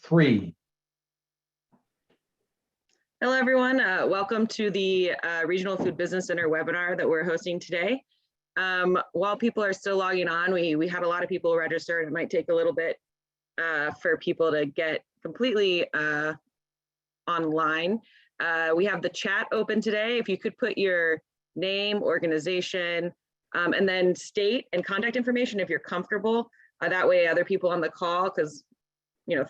3. Hello, everyone. Welcome to the Regional Food Business Center webinar that we're hosting today. While people are still logging on, we had a lot of people registered. It might take a little bit for people to get completely online. We have the chat open today. If you could put your name, organization, and then state and contact information if you're comfortable. That way other people on the call, because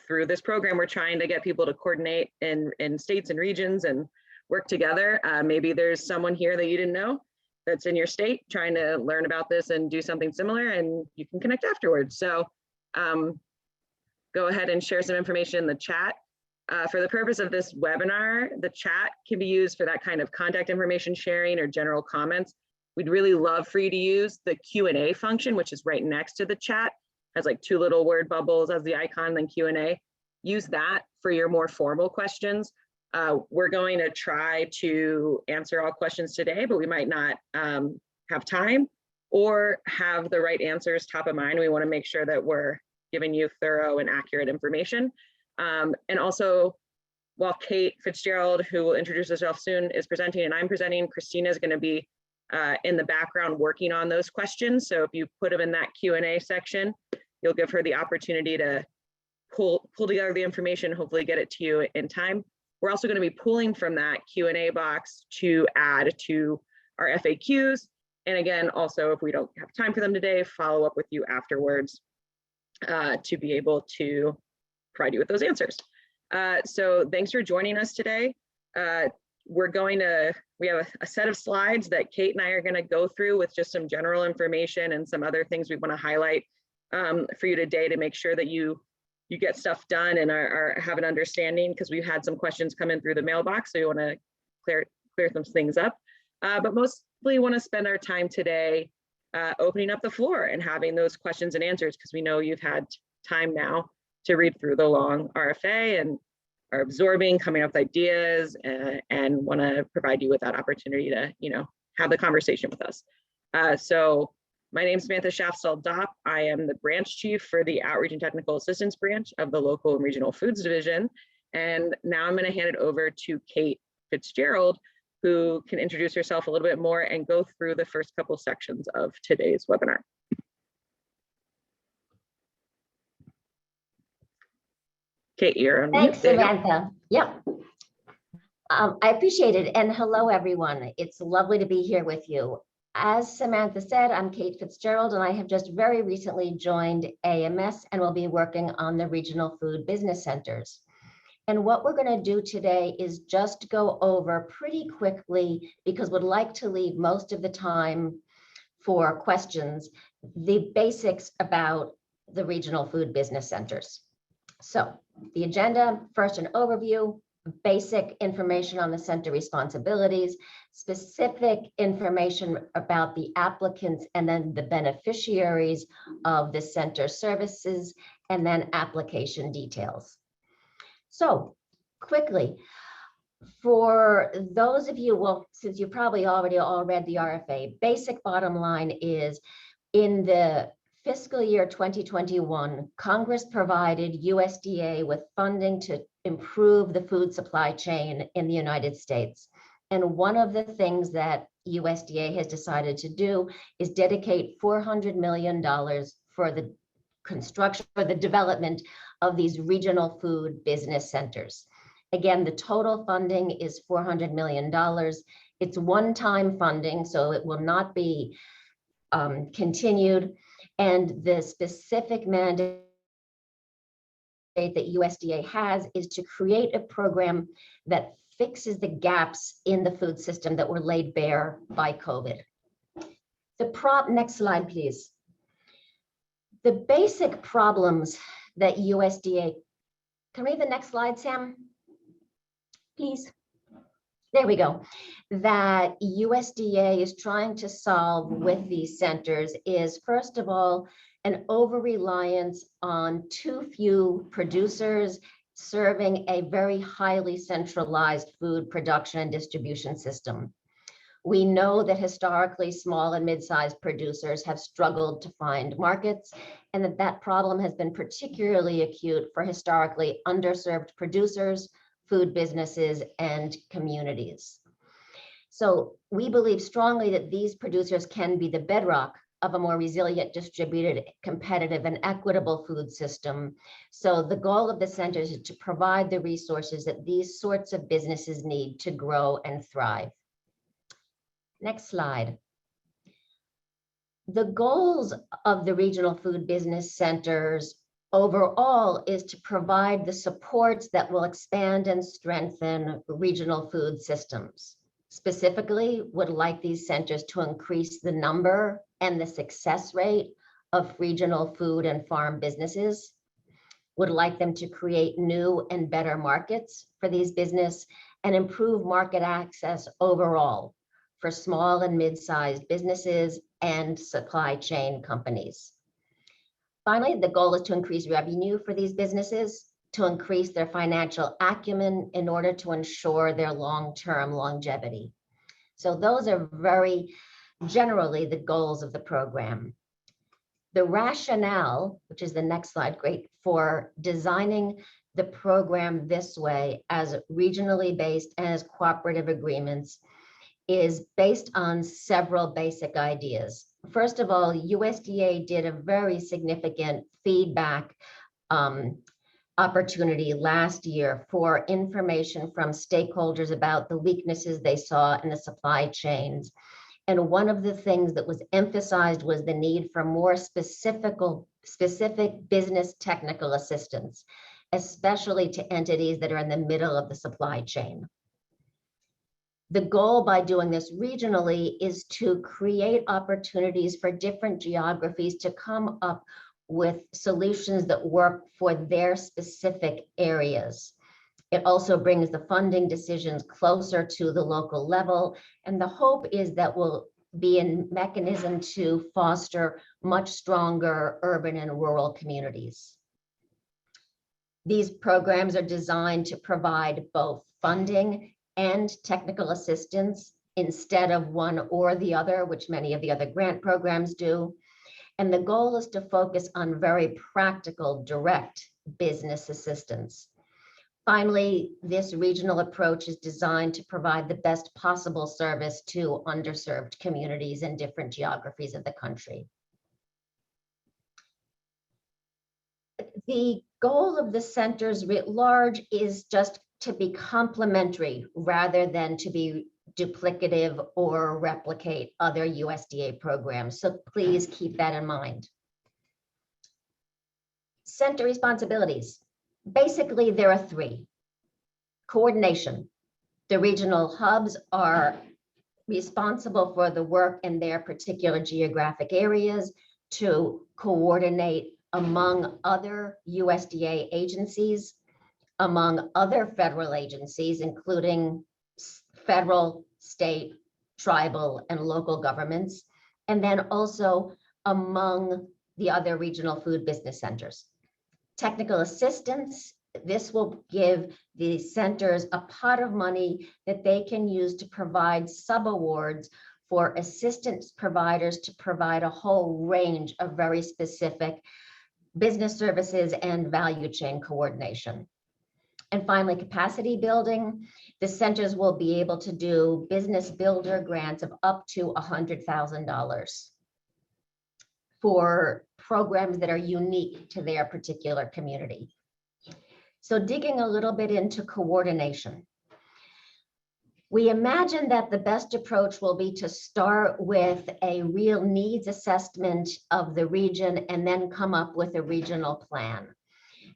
through this program, we're trying to get people to coordinate in states and regions and work together. Maybe there's someone here that you didn't know that's in your state trying to learn about this and do something similar, and you can connect afterwards. So go ahead and share some information in the chat. For the purpose of this webinar, the chat can be used for that kind of contact information sharing or general comments. We'd really love for you to use the Q&A function, which is right next to the chat. Has like 2 little word bubbles as the icon, then Q&A. Use that for your more formal questions. We're going to try to answer all questions today, but we might not have time or have the right answers top of mind. We want to make sure that we're giving you thorough and accurate information. And also, while Kate Fitzgerald, who will introduce herself soon, is presenting and I'm presenting, Christina is going to be in the background working on those questions. So if you put them in that Q&A section, you'll give her the opportunity to pull together the information, hopefully get it to you in time. We're also going to be pulling from that Q&A box to add to our FAQs. And again, also, if we don't have time for them today, follow up with you afterwards to be able to provide you with those answers. So thanks for joining us today. We have a set of slides that Kate and I are going to go through with just some general information and some other things we want to highlight for you today to make sure that you get stuff done and have an understanding, because we've had some questions come in through the mailbox, so we want to clear some things up. But mostly want to spend our time today opening up the floor and having those questions and answers, because we know you've had time now to read through the long RFA and are absorbing, coming up with ideas, and want to provide you with that opportunity to have the conversation with us. So my name is Samantha Schaffstall-Dopp. I am the branch chief for the Outreach and Technical Assistance branch of the Local and Regional Foods Division. And now I'm going to hand it over to Kate Fitzgerald, who can introduce herself a little bit more and go through the first couple sections of today's webinar. Kate, you're on. Thanks, Samantha. Yep. I appreciate it. And hello, everyone. It's lovely to be here with you. As Samantha said, I'm Kate Fitzgerald, and I have just very recently joined AMS and will be working on the Regional Food Business Centers. And what we're going to do today is just go over pretty quickly, because we'd like to leave most of the time for questions, the basics about the Regional Food Business Centers. So the agenda, first an overview, basic information on the center responsibilities, specific information about the applicants and then the beneficiaries of the center services, and then application details. So quickly, for those of you, well, since you probably already all read the RFA, basic bottom line is in the fiscal year 2021, Congress provided USDA with funding to improve the food supply chain in the United States. And one of the things that USDA has decided to do is dedicate $400 million for the construction, for the development of these regional food business centers. Again, the total funding is $400 million. It's one-time funding, so it will not be continued. And the specific mandate that USDA has is to create a program that fixes the gaps in the food system that were laid bare by COVID. Next slide, please. The basic problems that USDA, can we have the next slide, Sam? Please. There we go. That USDA is trying to solve with these centers is, first of all, an over-reliance on too few producers serving a very highly centralized food production and distribution system. We know that historically small and mid-sized producers have struggled to find markets, and that problem has been particularly acute for historically underserved producers, food businesses, and communities. So we believe strongly that these producers can be the bedrock of a more resilient, distributed, competitive, and equitable food system. So the goal of the center is to provide the resources that these sorts of businesses need to grow and thrive. Next slide. The goals of the regional food business centers overall is to provide the supports that will expand and strengthen regional food systems. Specifically, would like these centers to increase the number and the success rate of regional food and farm businesses, would like them to create new and better markets for these businesses and improve market access overall for small and mid-sized businesses and supply chain companies. Finally, the goal is to increase revenue for these businesses, to increase their financial acumen in order to ensure their long-term longevity. So those are very generally the goals of the program. The rationale, which is the next slide, great, for designing the program this way as regionally based and as cooperative agreements is based on several basic ideas. First of all, USDA did a very significant feedback opportunity last year for information from stakeholders about the weaknesses they saw in the supply chains. And one of the things that was emphasized was the need for more specific business technical assistance, especially to entities that are in the middle of the supply chain. The goal by doing this regionally is to create opportunities for different geographies to come up with solutions that work for their specific areas. It also brings the funding decisions closer to the local level, and the hope is that will be a mechanism to foster much stronger urban and rural communities. These programs are designed to provide both funding and technical assistance instead of one or the other, which many of the other grant programs do. And the goal is to focus on very practical, direct business assistance. Finally, this regional approach is designed to provide the best possible service to underserved communities in different geographies of the country. The goal of the centers writ large is just to be complementary rather than to be duplicative or replicate other USDA programs. So please keep that in mind. Center responsibilities. Basically, there are three. Coordination. The regional hubs are responsible for the work in their particular geographic areas to coordinate among other USDA agencies, among other federal agencies, including federal, state, tribal, and local governments, and then also among the other regional food business centers. Technical assistance, this will give the centers a pot of money that they can use to provide subawards for assistance providers to provide a whole range of very specific business services and value chain coordination. And finally, capacity building. The centers will be able to do business builder grants of up to $100,000 for programs that are unique to their particular community. So digging a little bit into coordination. We imagine that the best approach will be to start with a real needs assessment of the region and then come up with a regional plan.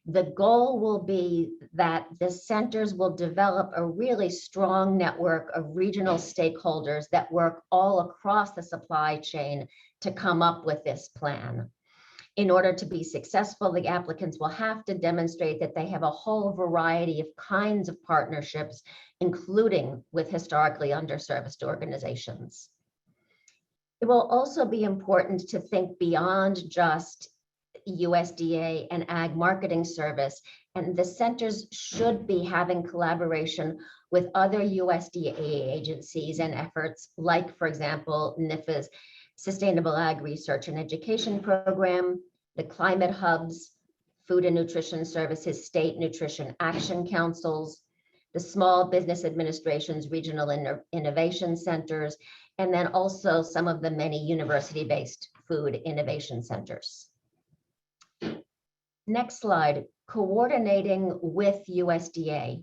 The goal will be that the centers will develop a really strong network of regional stakeholders that work all across the supply chain to come up with this plan. In order to be successful, the applicants will have to demonstrate that they have a whole variety of kinds of partnerships, including with historically underserviced organizations. It will also be important to think beyond just USDA and Ag Marketing Service, and the centers should be having collaboration with other USDA agencies and efforts, like, for example, NIFA's Sustainable Ag Research and Education Program, the Climate Hubs, Food and Nutrition Services, State Nutrition Action Councils, the Small Business Administration's Regional Innovation Centers, and then also some of the many university-based food innovation centers. Next slide, coordinating with USDA.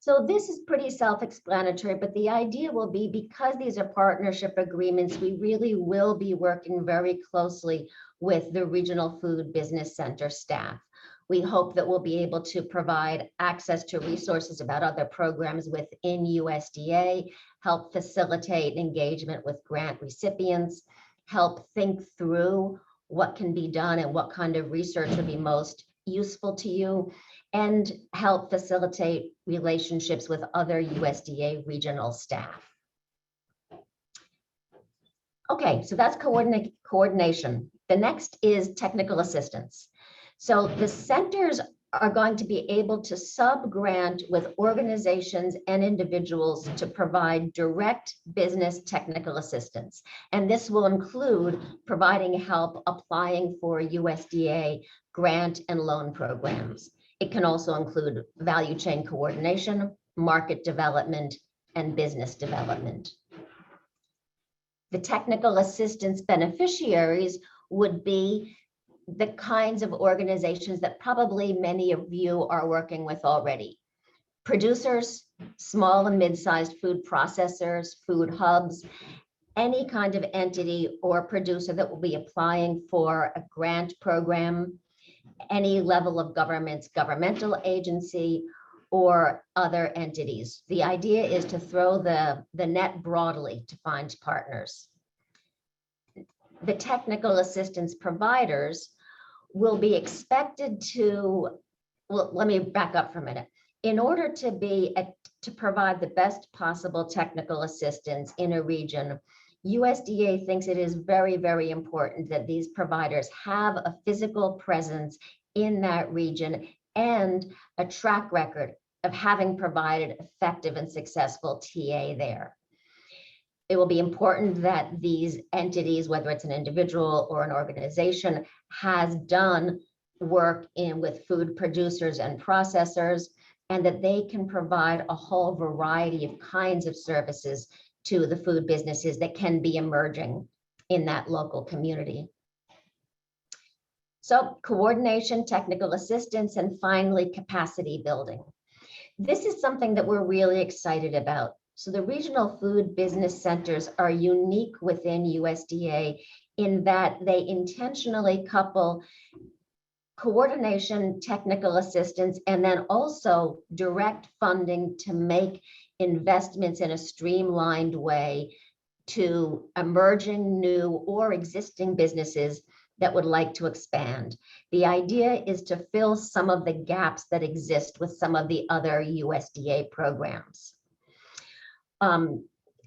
So this is pretty self-explanatory, but the idea will be, because these are partnership agreements, we really will be working very closely with the Regional Food Business Center staff. We hope that we'll be able to provide access to resources about other programs within USDA, help facilitate engagement with grant recipients, help think through what can be done and what kind of research would be most useful to you, and help facilitate relationships with other USDA regional staff. Okay, so that's coordination. The next is technical assistance. So the centers are going to be able to sub-grant with organizations and individuals to provide direct business technical assistance. And this will include providing help applying for USDA grant and loan programs. It can also include value chain coordination, market development, and business development. The technical assistance beneficiaries would be the kinds of organizations that probably many of you are working with already. Producers, small and mid-sized food processors, food hubs, any kind of entity or producer that will be applying for a grant program, any level of governmental agency, or other entities. The idea is to throw the net broadly to find partners. The technical assistance providers will be expected to, well, let me back up for a minute. In order to provide the best possible technical assistance in a region, USDA thinks it is very, very important that these providers have a physical presence in that region and a track record of having provided effective and successful TA there. It will be important that these entities, whether it's an individual or an organization, has done work with food producers and processors, and that they can provide a whole variety of kinds of services to the food businesses that can be emerging in that local community. So coordination, technical assistance, and finally capacity building. This is something that we're really excited about. So the regional food business centers are unique within USDA in that they intentionally couple coordination, technical assistance, and then also direct funding to make investments in a streamlined way to emerging, new, or existing businesses that would like to expand. The idea is to fill some of the gaps that exist with some of the other USDA programs.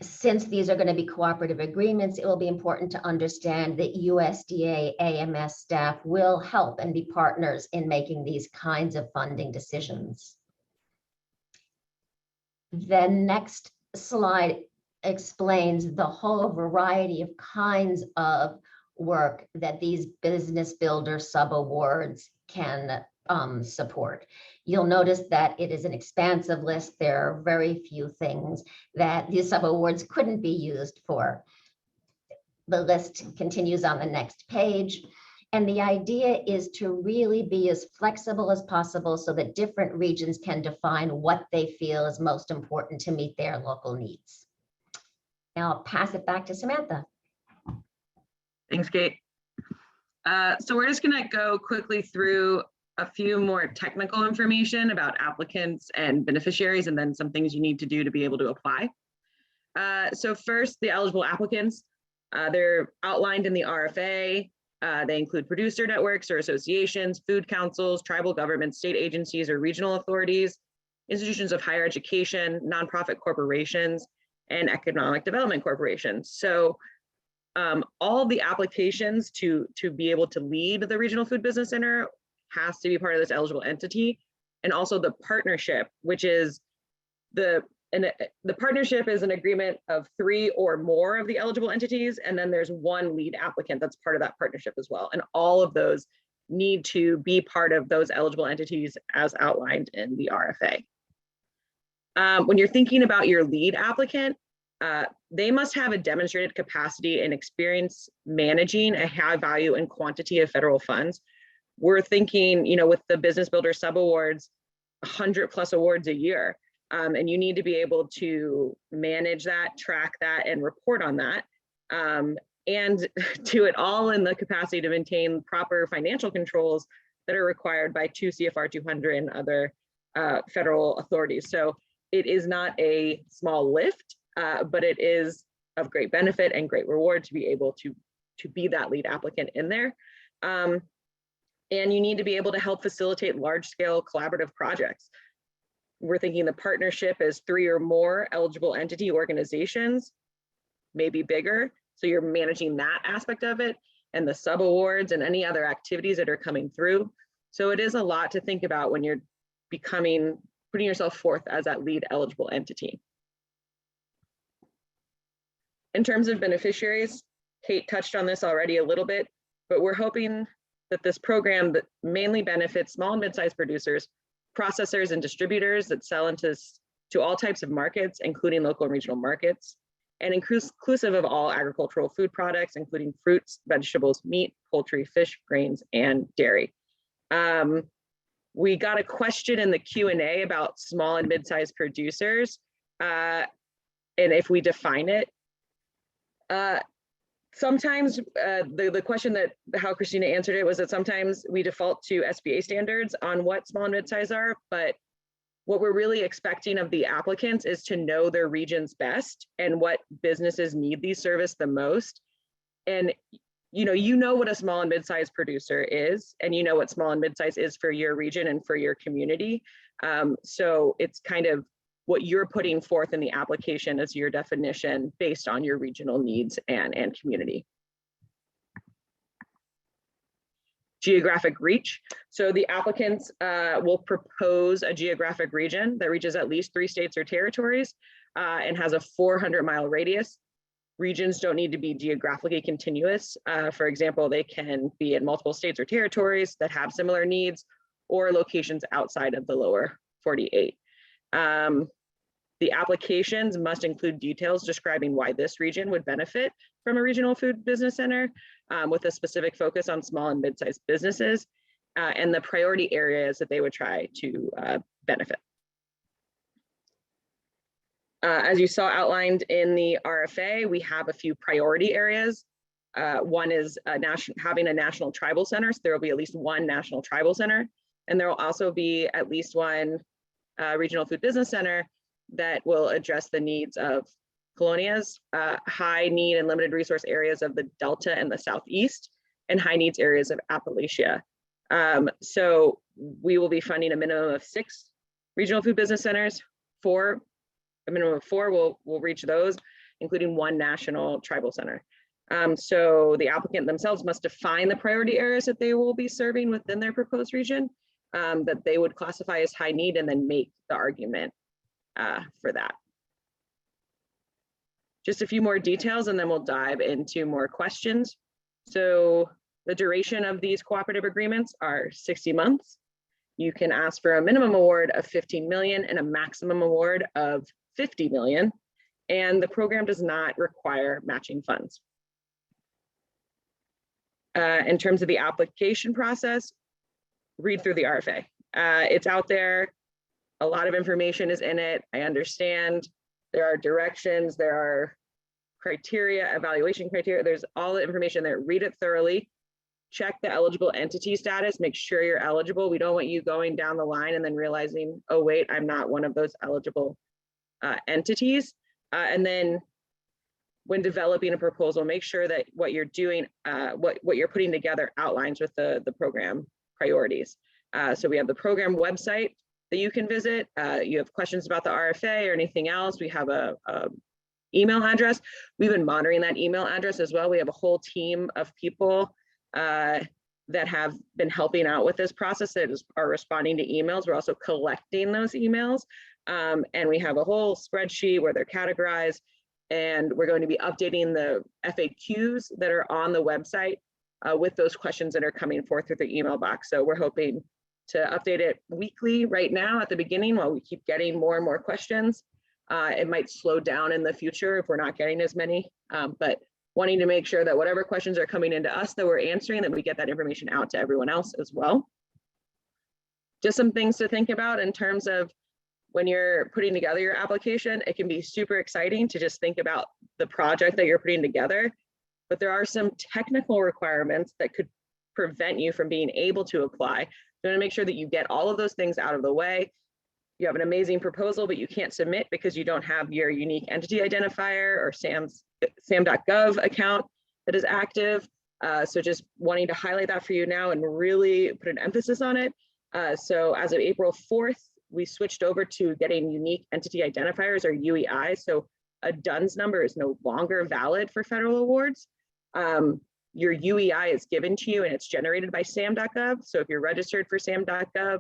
Since these are going to be cooperative agreements, it will be important to understand that USDA AMS staff will help and be partners in making these kinds of funding decisions. The next slide explains the whole variety of kinds of work that these business builder sub-awards can support. You'll notice that it is an expansive list. There are very few things that these sub-awards couldn't be used for. The list continues on the next page. And the idea is to really be as flexible as possible so that different regions can define what they feel is most important to meet their local needs. Now I'll pass it back to Samantha. Thanks, Kate. So we're just gonna go quickly through a few more technical information about applicants and beneficiaries, and then some things you need to do to be able to apply. So first, the eligible applicants, they're outlined in the RFA. They include producer networks or associations, food councils, tribal governments, state agencies or regional authorities, institutions of higher education, nonprofit corporations, and economic development corporations. So all the applications to be able to lead the regional food business center has to be part of this eligible entity. And also the partnership, which is the partnership is an agreement of 3 or more of the eligible entities. And then there's one lead applicant that's part of that partnership as well. And all of those need to be part of those eligible entities as outlined in the RFA. When you're thinking about your lead applicant, they must have a demonstrated capacity and experience managing a high value and quantity of federal funds. We're thinking, with the Business Builder sub-awards, 100+ awards a year. And you need to be able to manage that, track that, and report on that. And do it all in the capacity to maintain proper financial controls that are required by 2 CFR 200 and other federal authorities. So it is not a small lift, but it is of great benefit and great reward to be able to be that lead applicant in there. And you need to be able to help facilitate large-scale collaborative projects. We're thinking the partnership is 3 or more eligible entity organizations, maybe bigger. So you're managing that aspect of it, and the sub-awards and any other activities that are coming through. So it is a lot to think about when you're putting yourself forth as that lead eligible entity. In terms of beneficiaries, Kate touched on this already a little bit, but we're hoping that this program that mainly benefits small and mid-sized producers, processors, and distributors that sell to all types of markets, including local and regional markets, and inclusive of all agricultural food products, including fruits, vegetables, meat, poultry, fish, grains, and dairy. We got a question in the Q&A about small and mid-sized producers, and if we define it. Sometimes the question that how Christina answered it was that sometimes we default to SBA standards on what small and mid-size are, but what we're really expecting of the applicants is to know their regions best and what businesses need these services the most. And you know what a small and mid-sized producer is, and you know what small and mid-size is for your region and for your community. So it's kind of what you're putting forth in the application as your definition based on your regional needs and community. Geographic reach. So the applicants will propose a geographic region that reaches at least 3 states or territories and has a 400-mile radius. Regions don't need to be geographically continuous. For example, they can be in multiple states or territories that have similar needs, or locations outside of the lower 48. The applications must include details describing why this region would benefit from a regional food business center with a specific focus on small and mid-sized businesses and the priority areas that they would try to benefit. As you saw outlined in the RFA, we have a few priority areas. One is having a national tribal center. So there will be at least one national tribal center. And there will also be at least one regional food business center that will address the needs of colonias, high need and limited resource areas of the Delta and the Southeast, and high needs areas of Appalachia. So we will be funding a minimum of 6 regional food business centers. A minimum of 4 will reach those, including 1 national tribal center. So the applicant themselves must define the priority areas that they will be serving within their proposed region that they would classify as high need, and then make the argument for that. Just a few more details and then we'll dive into more questions. So the duration of these cooperative agreements are 60 months. You can ask for a minimum award of 15 million and a maximum award of 50 million. And the program does not require matching funds. In terms of the application process, read through the RFA. It's out there. A lot of information is in it. I understand there are directions, there are criteria, evaluation criteria. There's all the information there. Read it thoroughly. Check the eligible entity status. Make sure you're eligible. We don't want you going down the line and then realizing, oh, wait, I'm not one of those eligible entities. And then when developing a proposal, make sure that what you're doing, what you're putting together outlines with the program priorities. So we have the program website that you can visit. You have questions about the RFA or anything else, we have a email address. We've been monitoring that email address as well. We have a whole team of people that have been helping out with this process that are responding to emails. We're also collecting those emails. And we have a whole spreadsheet where they're categorized, and we're going to be updating the FAQs that are on the website with those questions that are coming forth through the email box. So we're hoping to update it weekly right now at the beginning while we keep getting more and more questions. It might slow down in the future if we're not getting as many, but wanting to make sure that whatever questions are coming into us that we're answering, that we get that information out to everyone else as well. Just some things to think about in terms of when you're putting together your application. It can be super exciting to just think about the project that you're putting together, but there are some technical requirements that could prevent you from being able to apply. You want to make sure that you get all of those things out of the way. You have an amazing proposal, but you can't submit because you don't have your unique entity identifier or sam.gov account that is active. So just wanting to highlight that for you now and really put an emphasis on it. So as of April 4th, we switched over to getting unique entity identifiers, or UEI. So a DUNS number is no longer valid for federal awards. Your UEI is given to you and it's generated by sam.gov. So if you're registered for sam.gov,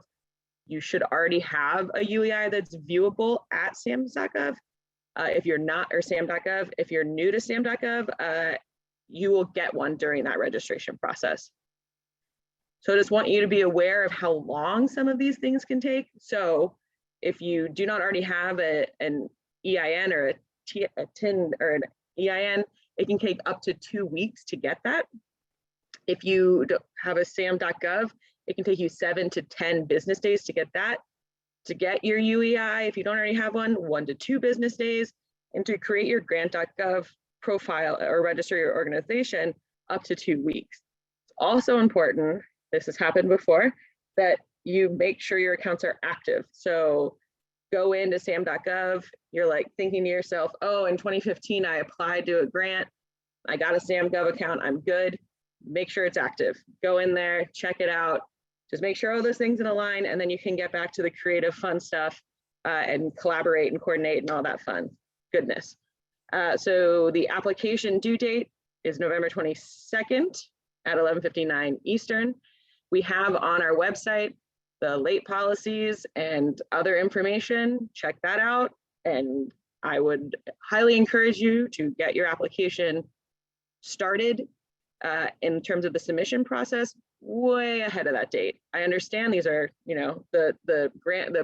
you should already have a UEI that's viewable at sam.gov. If you're not, or sam.gov, if you're new to sam.gov, you will get one during that registration process. So I just want you to be aware of how long some of these things can take. So if you do not already have an EIN or a TIN or an EIN, it can take up to 2 weeks to get that. If you don't have a sam.gov, it can take you 7 to 10 business days to get that. To get your UEI, if you don't already have one, 1 to 2 business days. And to create your grant.gov profile or register your organization, up to 2 weeks. It's also important, this has happened before, that you make sure your accounts are active. So go into sam.gov, you're like thinking to yourself, oh, in 2015, I applied to a grant, I got a sam.gov account, I'm good. Make sure it's active. Go in there, check it out. Just make sure all those things in a line, and then you can get back to the creative, fun stuff and collaborate and coordinate and all that fun goodness. So the application due date is November 22nd at 11:59 Eastern. We have on our website the late policies and other information. Check that out. And I would highly encourage you to get your application started in terms of the submission process way ahead of that date. I understand these are, you know, the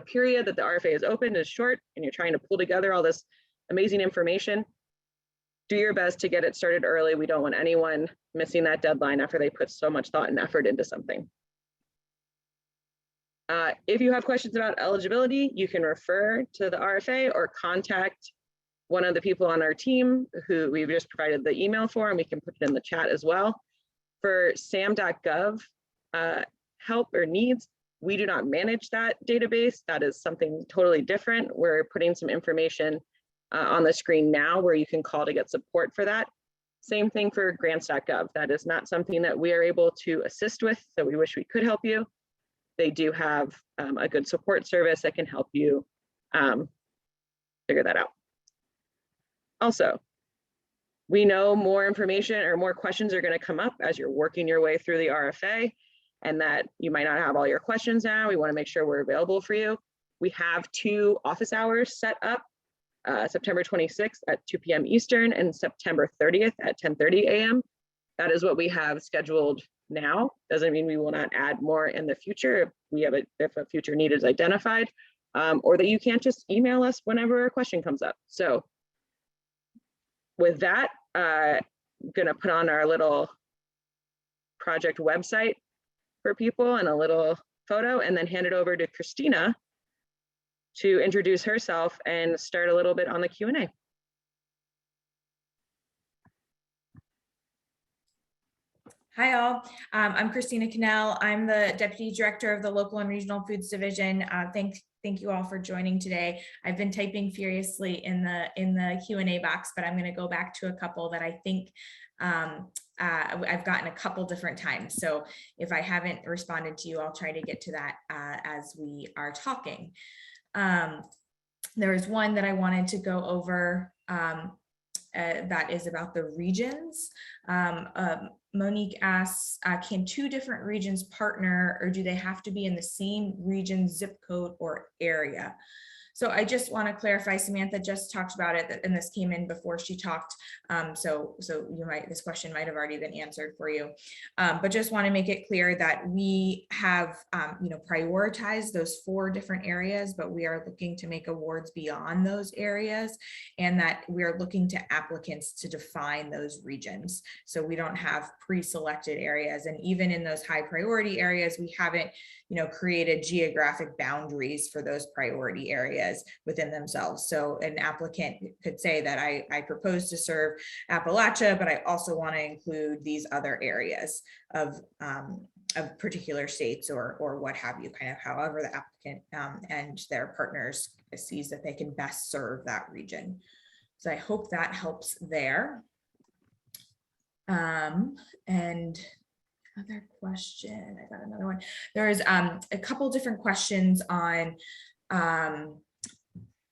period that the RFA is open is short, and you're trying to pull together all this amazing information. Do your best to get it started early. We don't want anyone missing that deadline after they put so much thought and effort into something. If you have questions about eligibility, you can refer to the RFA or contact one of the people on our team who we've just provided the email for, and we can put it in the chat as well. For sam.gov help or needs, we do not manage that database. That is something totally different. We're putting some information on the screen now where you can call to get support for that. Same thing for grants.gov. That is not something that we are able to assist with, so we wish we could help you. They do have a good support service that can help you figure that out. Also, we know more information or more questions are going to come up as you're working your way through the RFA, and that you might not have all your questions now. We want to make sure we're available for you. We have 2 office hours set up, September 26th at 2 p.m. Eastern and September 30th at 10:30 a.m. That is what we have scheduled now. Doesn't mean we will not add more in the future if a future need is identified, or that you can't just email us whenever a question comes up. So with that, I'm gonna put on our little project website for people and a little photo, and then hand it over to Christina to introduce herself and start a little bit on the Q&A. Hi all, I'm Christina Cannell. I'm the Deputy Director of the Local and Regional Foods Division. Thank you all for joining today. I've been typing furiously in the Q&A box, but I'm going to go back to a couple that I think I've gotten a couple different times. So if I haven't responded to you, I'll try to get to that as we are talking. There is one that I wanted to go over that is about the regions. Monique asks, can 2 different regions partner, or do they have to be in the same region, zip code, or area? So I just want to clarify, Samantha just talked about it, and this came in before she talked. So this question might have already been answered for you, but just want to make it clear that we have, prioritized those 4 different areas, but we are looking to make awards beyond those areas, and that we are looking to applicants to define those regions. So we don't have pre-selected areas, and even in those high priority areas, we haven't created geographic boundaries for those priority areas within themselves. So an applicant could say that I propose to serve Appalachia, but I also want to include these other areas of particular states or what have you, kind of however the applicant and their partners sees that they can best serve that region. So I hope that helps there. And other question, I got another one. There's a couple different questions on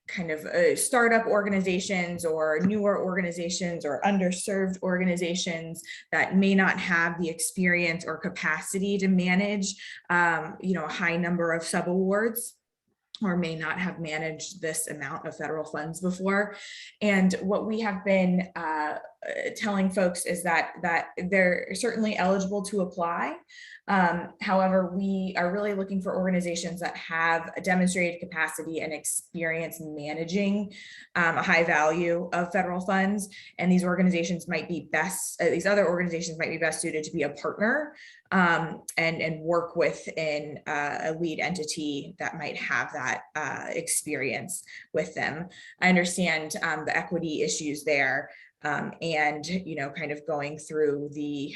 kind of startup organizations or newer organizations or underserved organizations that may not have the experience or capacity to manage a high number of subawards, or may not have managed this amount of federal funds before. And what we have been telling folks is that they're certainly eligible to apply. However, we are really looking for organizations that have a demonstrated capacity and experience managing a high value of federal funds. And these organizations might be best, these other organizations might be best suited to be a partner and work within a lead entity that might have that experience with them. I understand the equity issues there, and kind of going through the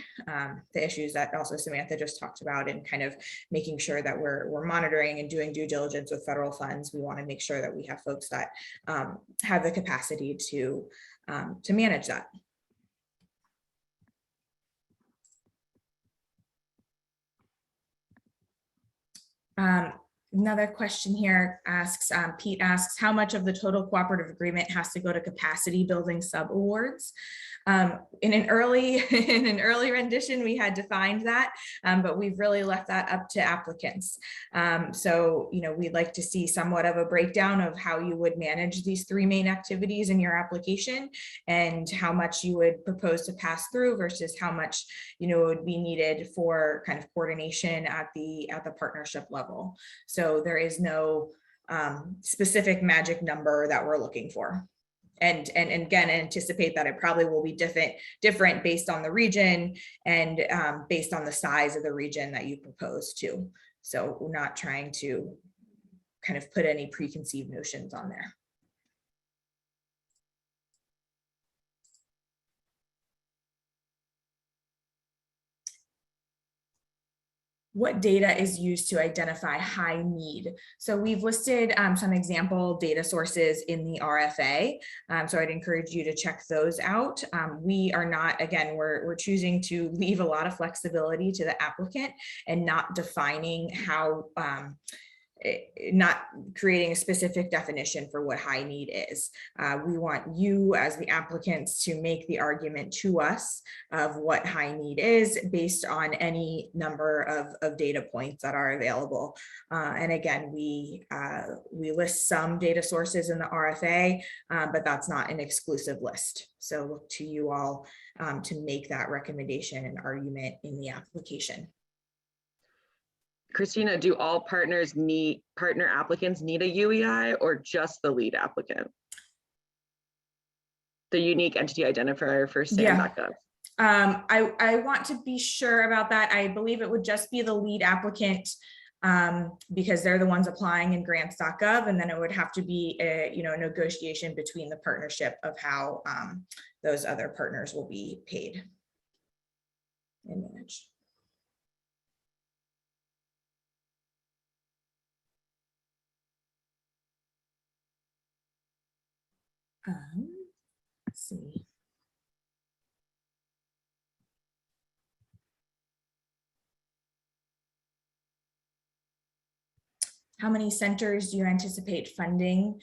issues that also Samantha just talked about, and kind of making sure that we're monitoring and doing due diligence with federal funds. We want to make sure that we have folks that have the capacity to manage that. Another question here asks, Pete asks, how much of the total cooperative agreement has to go to capacity building subawards? In an early rendition, we had defined that, but we've really left that up to applicants. So, we'd like to see somewhat of a breakdown of how you would manage these 3 main activities in your application, and how much you would propose to pass through versus how much, would be needed for kind of coordination at the partnership level. So there is no specific magic number that we're looking for. And again, anticipate that it probably will be different based on the region and based on the size of the region that you propose to. So we're not trying to kind of put any preconceived notions on there. What data is used to identify high need? So we've listed some example data sources in the RFA. So I'd encourage you to check those out. We are not, again, we're choosing to leave a lot of flexibility to the applicant and not defining how, not creating a specific definition for what high need is. We want you as the applicants to make the argument to us of what high need is based on any number of data points that are available. And again, we list some data sources in the RFA, but that's not an exclusive list. So look to you all to make that recommendation and argument in the application. Christina, do all partner applicants need a UEI, or just the lead applicant? The unique entity identifier for SAM.gov. I want to be sure about that. I believe it would just be the lead applicant because they're the ones applying in grants.gov, and then it would have to be a negotiation between the partnership of how those other partners will be paid and managed. Let's see. How many centers do you anticipate funding?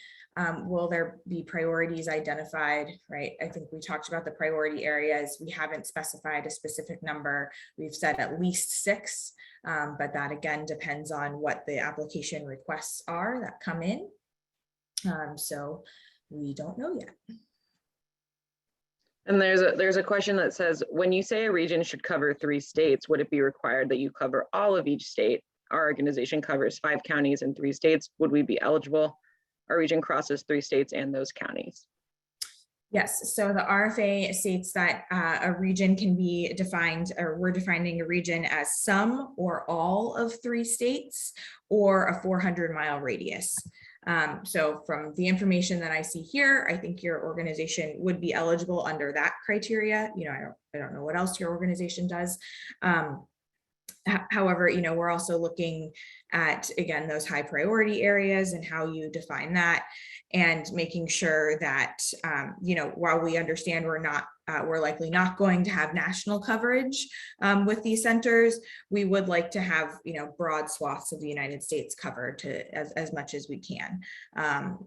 Will there be priorities identified, right? I think we talked about the priority areas. We haven't specified a specific number. We've said at least 6, but that again depends on what the application requests are that come in. So we don't know yet. And there's a question that says, when you say a region should cover 3 states, would it be required that you cover all of each state? Our organization covers 5 counties and 3 states. Would we be eligible? Our region crosses 3 states and those counties. Yes, so the RFA states that a region can be defined, or we're defining a region as some or all of 3 states or a 400-mile radius. So from the information that I see here, I think your organization would be eligible under that criteria. You know, I don't know what else your organization does. However, you know, we're also looking at, again, those high priority areas and how you define that, and making sure that, you know, while we understand we're likely not going to have national coverage with these centers, we would like to have, you know, broad swaths of the United States covered as much as we can.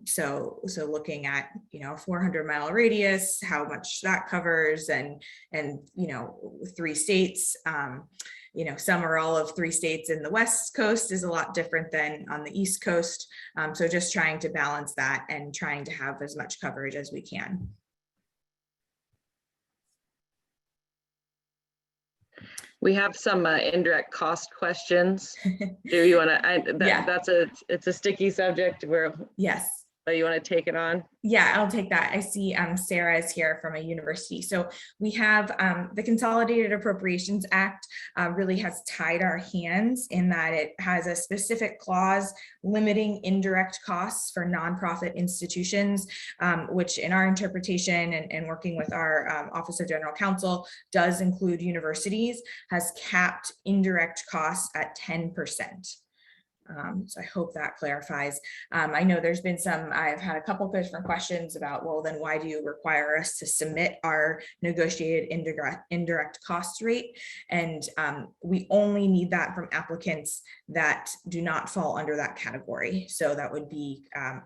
So looking at, you know, 400-mile radius, how much that covers, and you know, 3 states. You know, some or all of 3 states in the West Coast is a lot different than on the East Coast. So just trying to balance that and trying to have as much coverage as we can. We have some indirect cost questions. Do you want to, Yeah. It's a sticky subject where. Yes. You want to take it on? Yeah, I'll take that. I see Sarah is here from a university. So we have the Consolidated Appropriations Act really has tied our hands in that it has a specific clause limiting indirect costs for nonprofit institutions, which in our interpretation and working with our Office of General Counsel does include universities, has capped indirect costs at 10%. So I hope that clarifies. I know there's been I've had a couple of different questions about, well, then why do you require us to submit our negotiated indirect cost rate? And we only need that from applicants that do not fall under that category. So that would be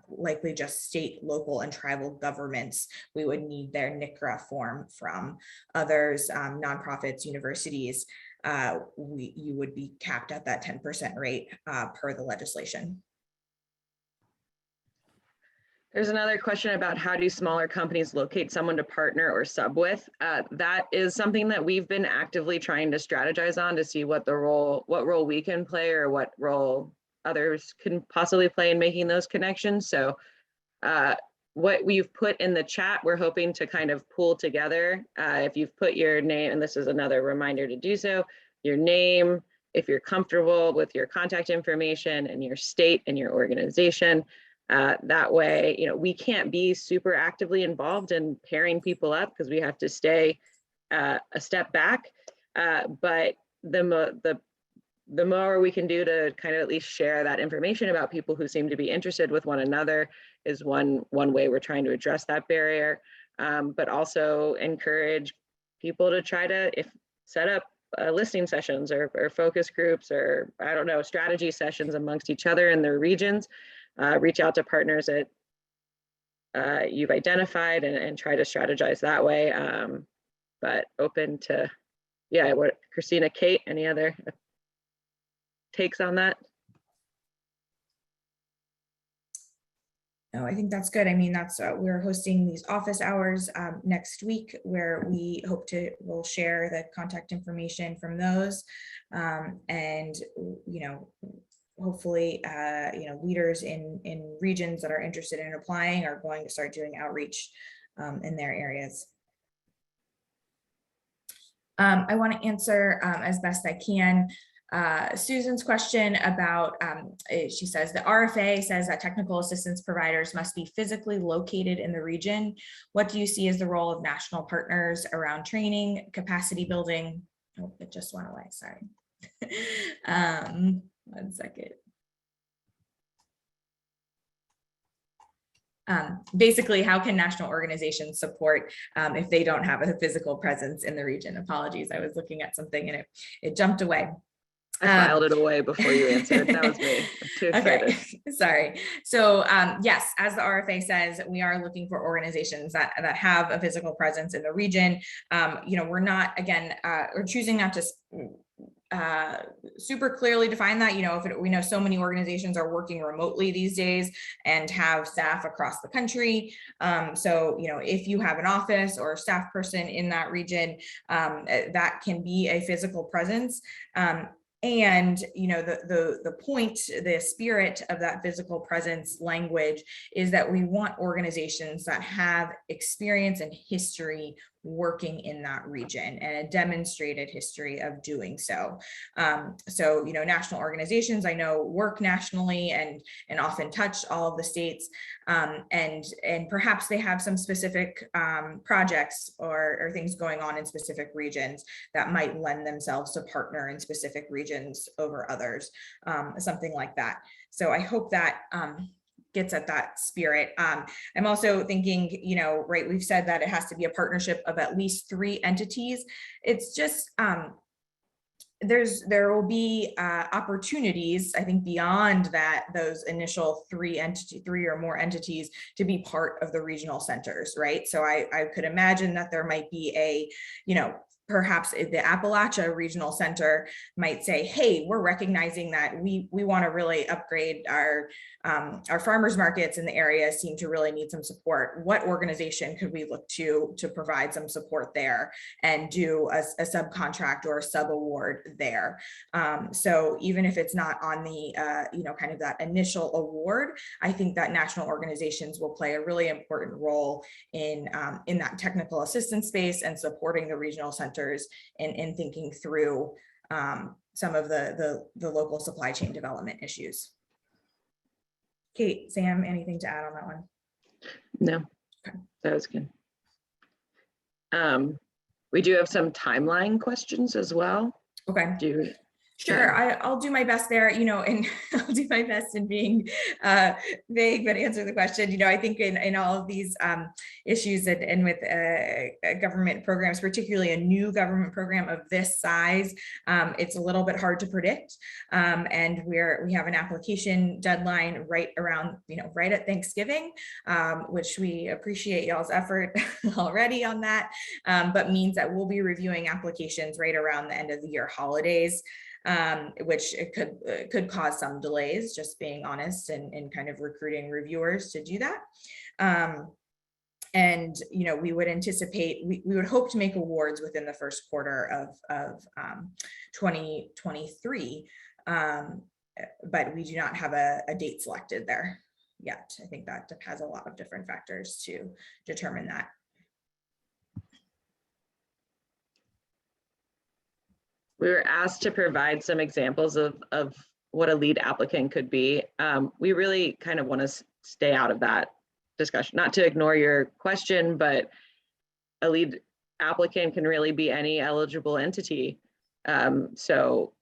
likely just state, local, and tribal governments. We would need their NCRA form from others, nonprofits, universities. You would be capped at that 10% rate per the legislation. There's another question about how do smaller companies locate someone to partner or sub with? That is something that we've been actively trying to strategize on to see what role we can play or what role others can possibly play in making those connections. So what we've put in the chat, we're hoping to kind of pull together. If you've put your name, and this is another reminder to do so, your name, if you're comfortable with your contact information and your state and your organization. That way, you know, we can't be super actively involved in pairing people up because we have to stay a step back. But the more we can do to kind of at least share that information about people who seem to be interested with one another is one way we're trying to address that barrier. But also encourage people to try to set up listening sessions or focus groups or, I don't know, strategy sessions amongst each other in their regions. Reach out to partners that you've identified and try to strategize that way. But open to, yeah, what, Christina, Kate, any other takes on that? No, I think that's good. I mean, that's we're hosting these office hours next week where we'll share the contact information from those, and you know, hopefully you know, leaders in regions that are interested in applying are going to start doing outreach in their areas. I want to answer as best I can Susan's question about, she says the RFA says that technical assistance providers must be physically located in the region. What do you see as the role of national partners around training, capacity building? Oh, it just went away, sorry. 1 second. Basically, how can national organizations support if they don't have a physical presence in the region? Apologies, I was looking at something and it jumped away. I filed it away before you answered. That was me. I'm too excited. Okay, sorry. So yes, as the RFA says, we are looking for organizations that have a physical presence in the region. We're not, again, we're choosing not to super clearly define that. We know so many organizations are working remotely these days and have staff across the country. So if you have an office or a staff person in that region, that can be a physical presence. And the point, the spirit of that physical presence language is that we want organizations that have experience and history working in that region and a demonstrated history of doing so. National organizations I know work nationally and often touch all of the states, and perhaps they have some specific projects or things going on in specific regions that might lend themselves to partner in specific regions over others, something like that. So I hope that gets at that spirit. I'm also thinking, right, we've said that it has to be a partnership of at least 3 entities. It's just, there will be opportunities, I think, beyond that, those initial 3 or more entities to be part of the regional centers, right? So I could imagine that there might be a, perhaps the Appalachia Regional Center might say, hey, we're recognizing that we want to really upgrade our farmers markets in the area seem to really need some support. What organization could we look to provide some support there and do a subcontract or a sub award there? So even if it's not on the, kind of that initial award, I think that national organizations will play a really important role in that technical assistance space and supporting the regional centers in thinking through some of the local supply chain development issues. Kate, Sam, anything to add on that one? No, Okay. That was good. We do have some timeline questions as well. Okay. Sure, I'll do my best there, and I'll do my best in being vague, but answer the question. I think in all of these issues and with government programs, particularly a new government program of this size, it's a little bit hard to predict. And we have an application deadline right around, right at Thanksgiving, which we appreciate y'all's effort already on that, but means that we'll be reviewing applications right around the end of the year holidays. Which it could cause some delays, just being honest, and kind of recruiting reviewers to do that. And we would anticipate, we would hope to make awards within the first quarter of 2023, but we do not have a date selected there yet. I think that has a lot of different factors to determine that. We were asked to provide some examples of what a lead applicant could be. We really kind of want to stay out of that discussion, not to ignore your question, but a lead applicant can really be any eligible entity. So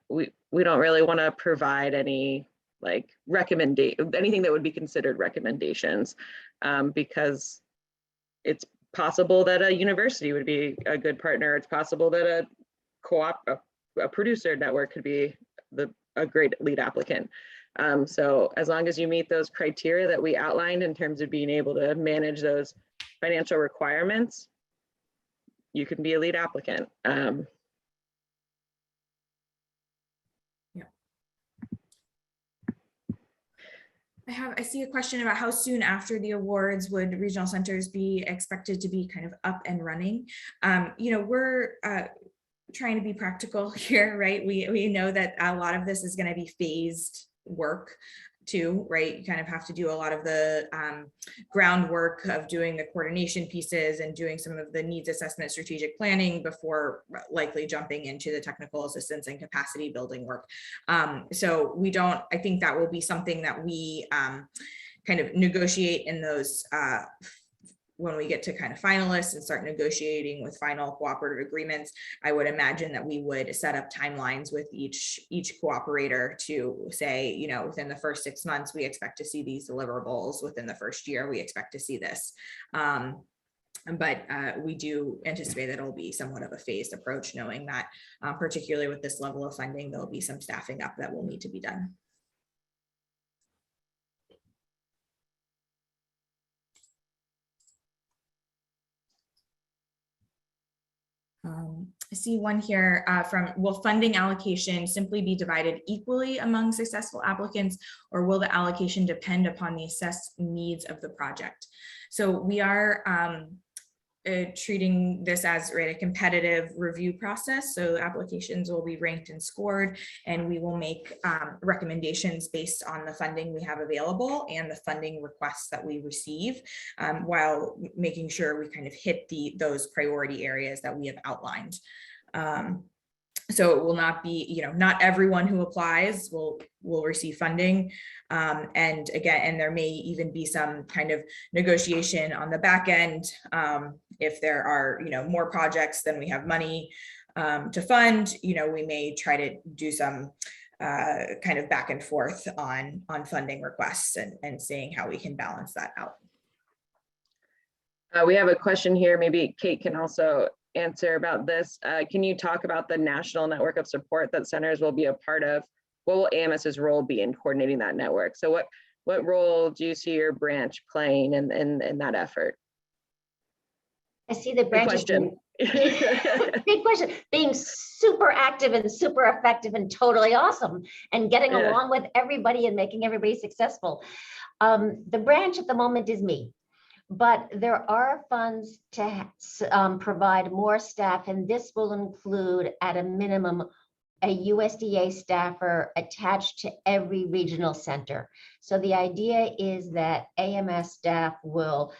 we don't really want to provide any anything that would be considered recommendations, because it's possible that a university would be a good partner. It's possible that a producer network could be a great lead applicant. So as long as you meet those criteria that we outlined in terms of being able to manage those financial requirements, you can be a lead applicant. I see a question about how soon after the awards would regional centers be expected to be kind of up and running. We're trying to be practical here, right? We know that a lot of this is going to be phased work too, right? You kind of have to do a lot of the groundwork of doing the coordination pieces and doing some of the needs assessment, strategic planning before likely jumping into the technical assistance and capacity building work. So I think that will be something that we kind of negotiate in those when we get to kind of finalists and start negotiating with final cooperative agreements. I would imagine that we would set up timelines with each cooperator to say, within the first 6 months, we expect to see these deliverables. Within the first year, we expect to see this. But we do anticipate that it'll be somewhat of a phased approach, knowing that particularly with this level of funding, there'll be some staffing up that will need to be done. I see one here from, will funding allocation simply be divided equally among successful applicants, or will the allocation depend upon the assessed needs of the project? So we are treating this as a competitive review process. So applications will be ranked and scored, and we will make recommendations based on the funding we have available and the funding requests that we receive, while making sure we kind of hit those priority areas that we have outlined. So it will not be, not everyone who applies will receive funding. And again, and there may even be some kind of negotiation on the back end. If there are, more projects than we have money to fund, we may try to do some kind of back and forth on funding requests and seeing how we can balance that out. We have a question here. Maybe Kate can also answer about this. Can you talk about the national network of support that centers will be a part of? What will AMS's role be in coordinating that network? So what role do you see your branch playing in that effort? I see the branch. Big question. Being super active and super effective and totally awesome and getting along with everybody and making everybody successful. The branch at the moment is me. But there are funds to provide more staff, and this will include at a minimum a USDA staffer attached to every regional center. So the idea is that AMS staff will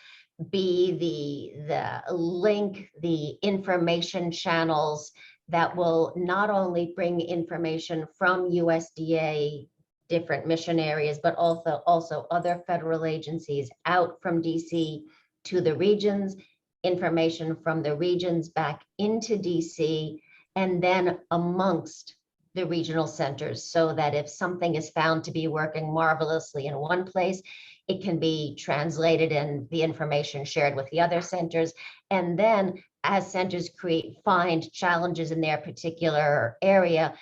be the link, the information channels that will not only bring information from USDA different mission areas, but also other federal agencies out from DC to the regions, information from the regions back into DC, and then amongst the regional centers, so that if something is found to be working marvelously in one place, it can be translated and the information shared with the other centers. And then as centers find challenges in their particular area,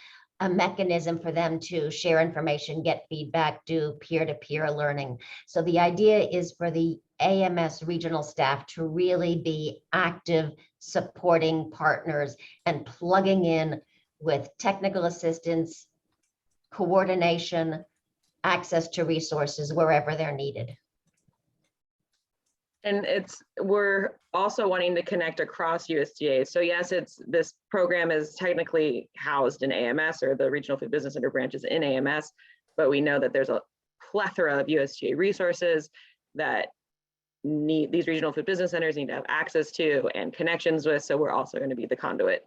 a mechanism for them to share information, get feedback, do peer-to-peer learning. So the idea is for the AMS regional staff to really be active, supporting partners and plugging in with technical assistance, coordination, access to resources wherever they're needed. And we're also wanting to connect across USDA. So yes, this program is technically housed in AMS, or the Regional Food Business Center branches in AMS, but we know that there's a plethora of USDA resources that these regional food business centers need to have access to and connections with. So we're also going to be the conduit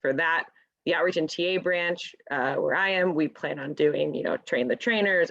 for that. The outreach and TA branch, where I am, we plan on doing, train the trainers,